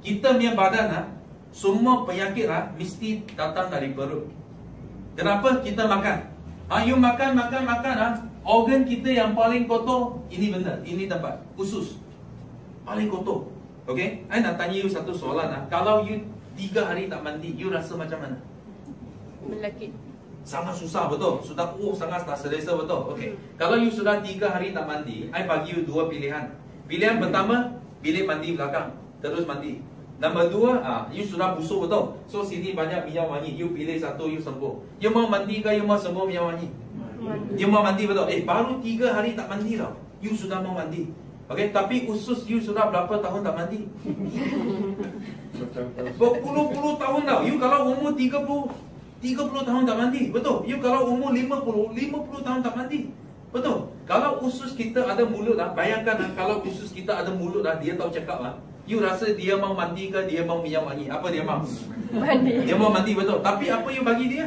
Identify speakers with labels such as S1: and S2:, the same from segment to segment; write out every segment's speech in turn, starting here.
S1: kita punya badan semua penyakit mesti datang dari perut. Kenapa? Kita makan. You makan, organ kita yang paling kotor, ini benda, ini tempat, usus. Paling kotor. Okay? I nak tanya you satu soalan. Kalau you 3 hari tak mandi, you rasa macam mana?
S2: Melekit.
S1: Sangat susah, betul? Sudah sangat tak selesa, betul? Okay. Kalau you sudah 3 hari tak mandi, I bagi you 2 pilihan. Pilihan pertama, bilik mandi belakang, terus mandi. Nombor 2, you sudah busuk, betul? So sini banyak minyak wangi, you pilih satu, you sembuh. You mau mandi ke you mau sembuh minyak wangi? You mau mandi, betul? Baru 3 hari tak mandi tau, you sudah mau mandi. Okay, tapi usus you sudah berapa tahun tak mandi? Berpuluh-puluh tahun tau. You kalau umur 30 tahun tak mandi, betul? You kalau umur 50 tahun tak mandi, betul? Kalau usus kita ada mulut bayangkan kalau usus kita ada mulut dia tahu cakap you rasa dia mau mandi ke dia mau minyak wangi? Apa dia mau?
S2: Mandi.
S1: Dia mau mandi, betul? Tapi apa you bagi dia?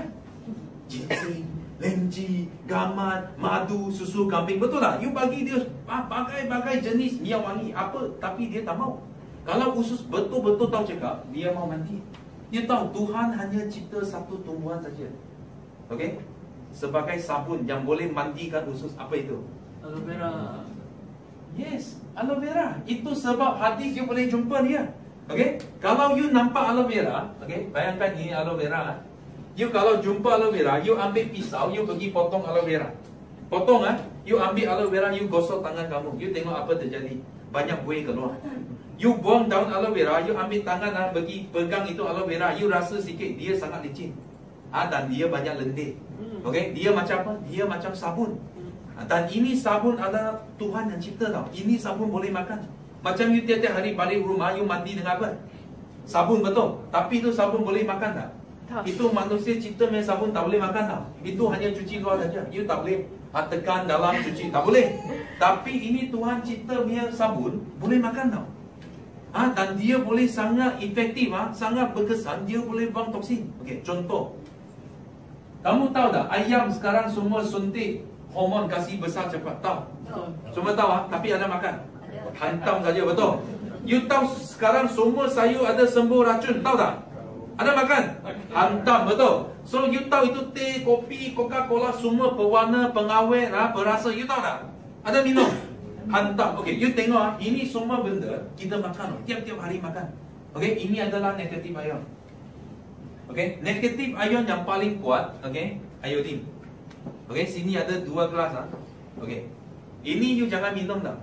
S1: Ginseng, lenji, gamat, madu, susu kambing, betul tak? You bagi dia bagai-bagai jenis minyak wangi apa, tapi dia tak mau. Kalau usus betul-betul tahu cakap, dia mau mandi. Dia tahu Tuhan hanya cipta satu tumbuhan saja, okay? Sebagai sabun yang boleh mandikan usus. Apa itu?
S3: Aloe vera.
S1: Yes, aloe vera. Itu sebab hadis you boleh jumpa dia. Okay? Kalau you nampak aloe vera, okay? Bayangkan ini aloe vera. You kalau jumpa aloe vera, you ambil pisau, you pergi potong aloe vera. Potong you ambil aloe vera, you gosok tangan kamu. You tengok apa terjadi. Banyak buih keluar. You buang daun aloe vera, you ambil tangan pergi pegang itu aloe vera, you rasa sikit dia sangat licin. Dan dia banyak lendir. Okay? Dia macam apa? Dia macam sabun. Dan ini sabun adalah Tuhan yang cipta tau. Ini sabun boleh makan. Macam you tiap-tiap hari balik rumah, you mandi dengan apa? Sabun, betul? Tapi itu sabun boleh makan tak? Itu manusia cipta punya sabun tak boleh makan tau. Itu hanya cuci luar saja. You tak boleh tekan dalam cuci, tak boleh. Tapi ini Tuhan cipta punya sabun boleh makan tau. Dan dia boleh sangat efektif, sangat berkesan. Dia boleh buang toksin. Okay, contoh, kamu tahu tak ayam sekarang semua suntik hormon kasih besar cepat, tahu? Semua tahu tapi ada makan? Hantam saja, betul? You tahu sekarang semua sayur ada sembuh racun, tahu tak? Ada makan? Hantam, betul? So you tahu itu teh, kopi, Coca-Cola semua pewarna, pengawet, perasa, you tahu tak? Ada minum? Hantam. Okay, you tengok ini semua benda kita makan, tiap-tiap hari makan. Okay, ini adalah negatif ion. Okay, negatif ion yang paling kuat, okay, iodin. Okay, sini ada 2 gelas. Okay, ini you jangan minum dah.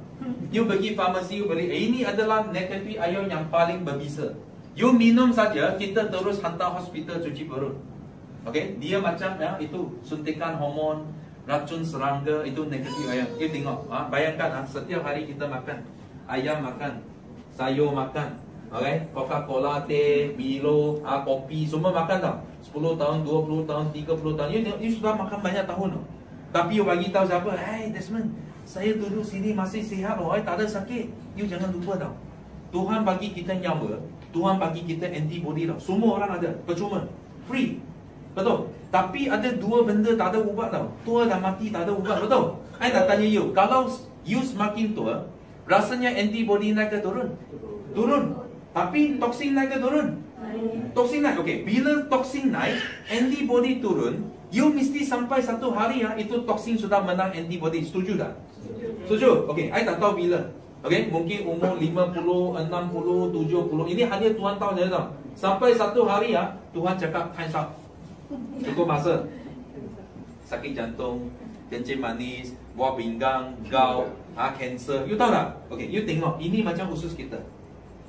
S1: You pergi farmasi, you beli. Ini adalah negatif ion yang paling berbisa. You minum saja, kita terus hantar hospital cuci perut. Okay, dia macam itu suntikan hormon, racun serangga, itu negatif ion. You tengok, bayangkan setiap hari kita makan ayam, makan sayur, makan, okay, Coca-Cola, teh, Milo, kopi, semua makan tau. 10 tahun, 20 tahun, 30 tahun. You sudah makan banyak tahun. Tapi you bagi tahu siapa? Hey Desmond, saya duduk sini masih sihat loh, tak ada sakit. You jangan lupa tau. Tuhan bagi kita nyawa, Tuhan bagi kita antibody tau. Semua orang ada, percuma, free, betul? Tapi ada 2 benda tak ada ubat tau. Tua dan mati tak ada ubat, betul? I nak tanya you, kalau you semakin tua, rasanya antibody naik ke turun? Turun. Tapi toksin naik ke turun? Toksin naik. Okay, bila toksin naik, antibody turun, you mesti sampai satu hari itu toksin sudah menang antibody. Setuju tak? Setuju? Okay, I tak tahu bila. Okay, mungkin umur 50, 60, 70. Ini hanya Tuhan tahu saja tau. Sampai satu hari Tuhan cakap time's up. Cukup masa. Sakit jantung, kencing manis, buah pinggang, gout, cancer. You tahu tak? Okay, you tengok. Ini macam usus kita.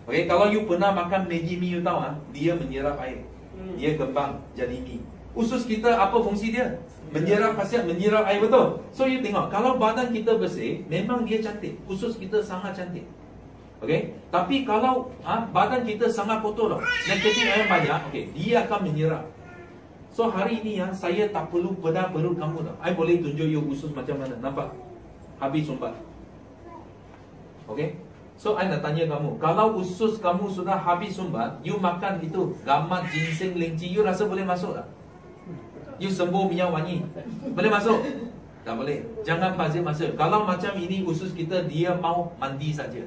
S1: Okay, kalau you pernah makan Maggi mee, you tahu dia menyerap air. Dia kembang jadi mie. Usus kita apa fungsi dia? Menyerap khasiat, menyerap air, betul? So you tengok, kalau badan kita bersih, memang dia cantik. Usus kita sangat cantik. Okay, tapi kalau badan kita sangat kotor, negatif air banyak, okay, dia akan menyerap. So hari ini saya tak perlu bedah perut kamu tau. I boleh tunjuk you usus macam mana. Nampak? Habis sumbat. Okay, so I nak tanya kamu, kalau usus kamu sudah habis sumbat, you makan itu gamat, ginseng, lenci, you rasa boleh masuk tak? You sembuh minyak wangi, boleh masuk? Tak boleh. Jangan bazir masuk. Kalau macam ini usus kita, dia mau mandi saja.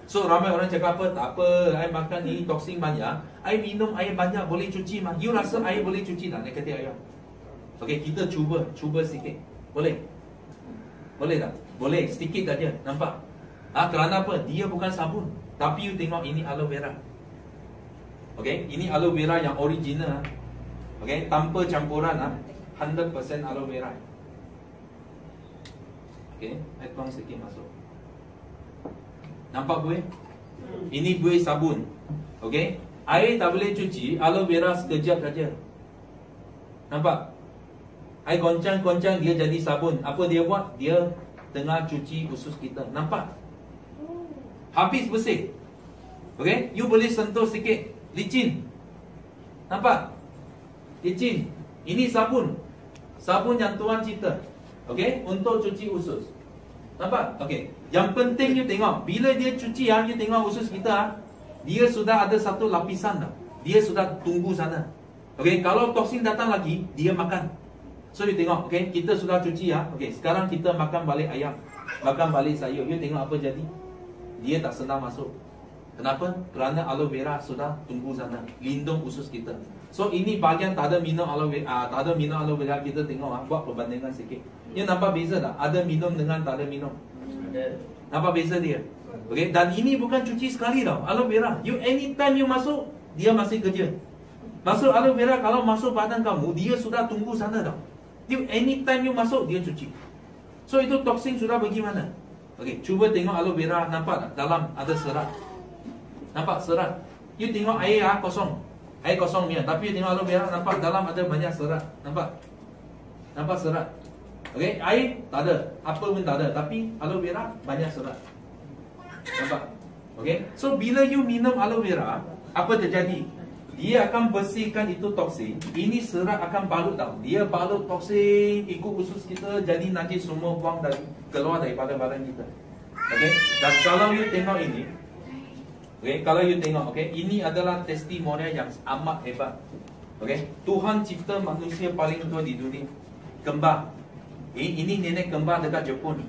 S1: So ramai orang cakap apa? Tak apa, I makan ni toksin banyak, I minum air banyak boleh cuci mah. You rasa air boleh cuci tak negatif ion? Okay, kita cuba sikit. Boleh? Boleh tak? Boleh, sedikit saja. Nampak? Kerana apa? Dia bukan sabun. Tapi you tengok ini aloe vera. Okay, ini aloe vera yang original. Okay, tanpa campuran 100% aloe vera. Okay, I tuang sikit masuk. Nampak buih? Ini buih sabun. Okay, air tak boleh cuci, aloe vera sekejap saja. Nampak? I goncang-goncang dia jadi sabun. Apa dia buat? Dia tengah cuci usus kita. Nampak? Habis bersih. Okay, you boleh sentuh sikit. Licin. Nampak? Licin. Ini sabun. Sabun yang Tuhan cipta. Okay, untuk cuci usus. Nampak? Okay, yang penting you tengok, bila dia cuci you tengok usus kita dia sudah ada satu lapisan dah. Dia sudah tunggu sana. Okay, kalau toksin datang lagi, dia makan. So you tengok, okay, kita sudah cuci okay, sekarang kita makan balik ayam, makan balik sayur. You tengok apa jadi? Dia tak senang masuk. Kenapa? Kerana aloe vera sudah tunggu sana, lindung usus kita. So ini bahagian tak ada minum aloe vera, tak ada minum aloe vera, kita tengok buat perbandingan sikit. You nampak beza tak? Ada minum dengan tak ada minum. Ada. Nampak beza dia? Okay, dan ini bukan cuci sekali tau, aloe vera. You anytime you masuk, dia masih kerja. Masuk aloe vera, kalau masuk badan kamu, dia sudah tunggu sana tau. You anytime you masuk, dia cuci. So itu toksin sudah pergi mana? Okay, cuba tengok aloe vera, nampak tak? Dalam ada serat. Nampak serat? You tengok air kosong. Air kosong punya. Tapi you tengok aloe vera, nampak dalam ada banyak serat. Nampak? Nampak serat? Okay, air tak ada, apa pun tak ada. Tapi aloe vera banyak serat. Nampak? Okay, so bila you minum aloe vera, apa terjadi? Dia akan bersihkan itu toksin. Ini serat akan balut tau. Dia balut toksin, ikut usus kita, jadi najis semua buang keluar daripada badan kita. Okay, dan kalau you tengok ini, okay, kalau you tengok, okay, ini adalah testimonial yang amat hebat. Okay, Tuhan cipta manusia paling tua di dunia, kembar. Ini nenek kembar dekat Jepun.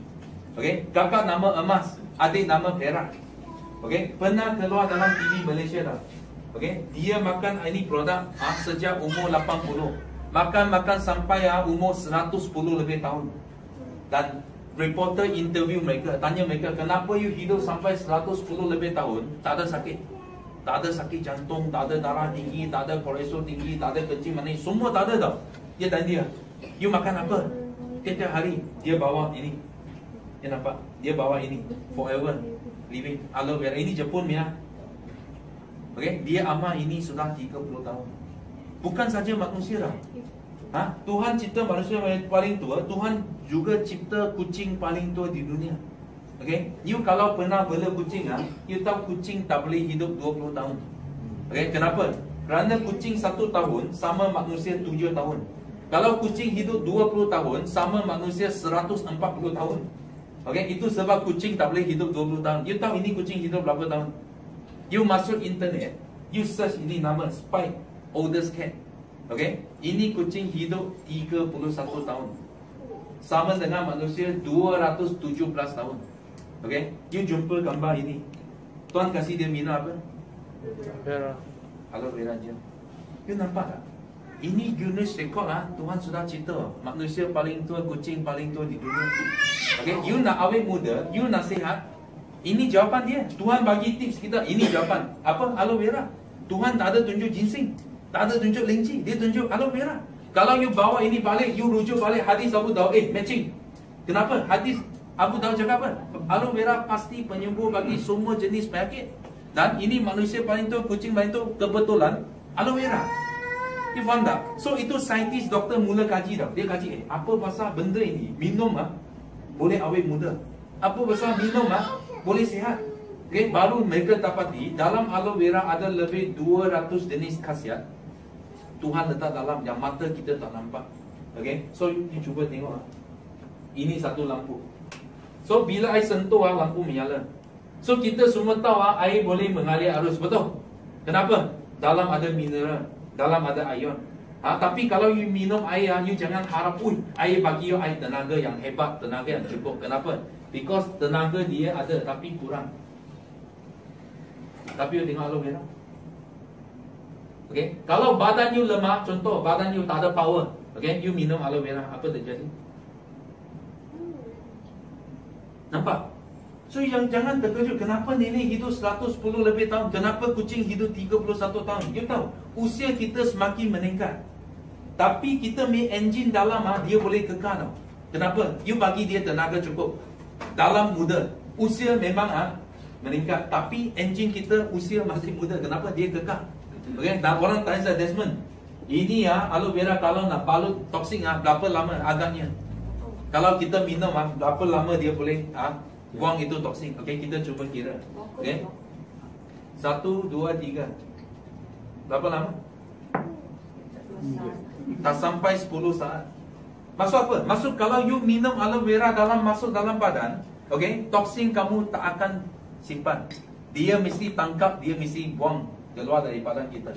S1: Okay, kakak nama Emas, adik nama Perak. Okay, pernah keluar dalam TV Malaysia tau. Okay, dia makan ini produk sejak umur 80. Makan sampai umur 110 lebih tahun. Dan reporter interview mereka, tanya mereka, kenapa you hidup sampai 110 lebih tahun, tak ada sakit. Tak ada sakit jantung, tak ada darah tinggi, tak ada kolesterol tinggi, tak ada kencing manis, semua tak ada tau. Dia tanya dia, you makan apa? Tiap hari dia bawa ini. Dia nampak? Dia bawa ini forever living aloe vera. Ini Jepun punya. Okay, dia amal ini sudah 30 tahun. Bukan saja manusia dah. Tuhan cipta manusia paling tua, Tuhan juga cipta kucing paling tua di dunia. Okay, you kalau pernah bela kucing, you tahu kucing tak boleh hidup 20 tahun. Okay, kenapa? Kerana kucing 1 tahun sama manusia 7 tahun. Kalau kucing hidup 20 tahun sama manusia 140 tahun. Okay, itu sebab kucing tak boleh hidup 20 tahun. You tahu ini kucing hidup berapa tahun? You masuk internet, you search ini nama Spike Oldest Cat. Okay, ini kucing hidup 31 tahun, sama dengan manusia 217 tahun. Okay, you jumpa gambar ini, Tuan kasih dia minum apa? Vera. Aloe vera je. You nampak tak? Ini Guinness record Tuhan sudah cipta manusia paling tua, kucing paling tua di dunia. Okay, you nak awet muda, you nak sihat, ini jawapan dia. Tuhan bagi tips kita. Ini jawapan. Apa? Aloe vera. Tuhan tak ada tunjuk ginseng, tak ada tunjuk lenci, dia tunjuk aloe vera. Kalau you bawa ini balik, you rujuk balik hadis Abu Daud, matching. Kenapa? Hadis Abu Daud cakap apa? Aloe vera pasti penyembuh bagi semua jenis penyakit. Dan ini manusia paling tua, kucing paling tua, kebetulan aloe vera. You faham tak? So itu saintis, doktor mula kaji dah. Dia kaji, apa pasal benda ini minum boleh awet muda? Apa pasal minum boleh sihat? Okay, baru mereka dapati dalam aloe vera ada lebih 200 jenis khasiat Tuhan letak dalam yang mata kita tak nampak. Okay, so you cuba tengok. Ini satu lampu. So bila air sentuh lampu menyala. So kita semua tahu air boleh mengalir arus, betul? Kenapa? Dalam ada mineral, dalam ada ion. Tapi kalau you minum air, you jangan harap air bagi you air tenaga yang hebat, tenaga yang cukup. Kenapa? Because tenaga dia ada tapi kurang. Tapi you tengok aloe vera. Okay, kalau badan you lemah, contoh badan you tak ada power, okay, you minum aloe vera, apa terjadi? Nampak? So yang jangan terkejut, kenapa nenek hidup 110 lebih tahun, kenapa kucing hidup 31 tahun. You tahu, usia kita semakin meningkat, tapi kita punya enjin dalam dia boleh kekal tau. Kenapa? You bagi dia tenaga cukup. Dalam muda, usia memang meningkat, tapi enjin kita usia masih muda. Kenapa dia kekal? Okay? Dan orang tanya saya, Desmond, ini aloe vera kalau nak balut toksik berapa lama agaknya? Kalau kita minum berapa lama dia boleh buang itu toksik? Okay, kita cuba kira. Okay, 1, 2, 3. Berapa lama? Tak sampai 10 saat. Maksud apa? Maksud kalau you minum aloe vera masuk dalam badan, okay, toksin kamu tak akan simpan. Dia mesti tangkap, dia mesti buang keluar dari badan kita.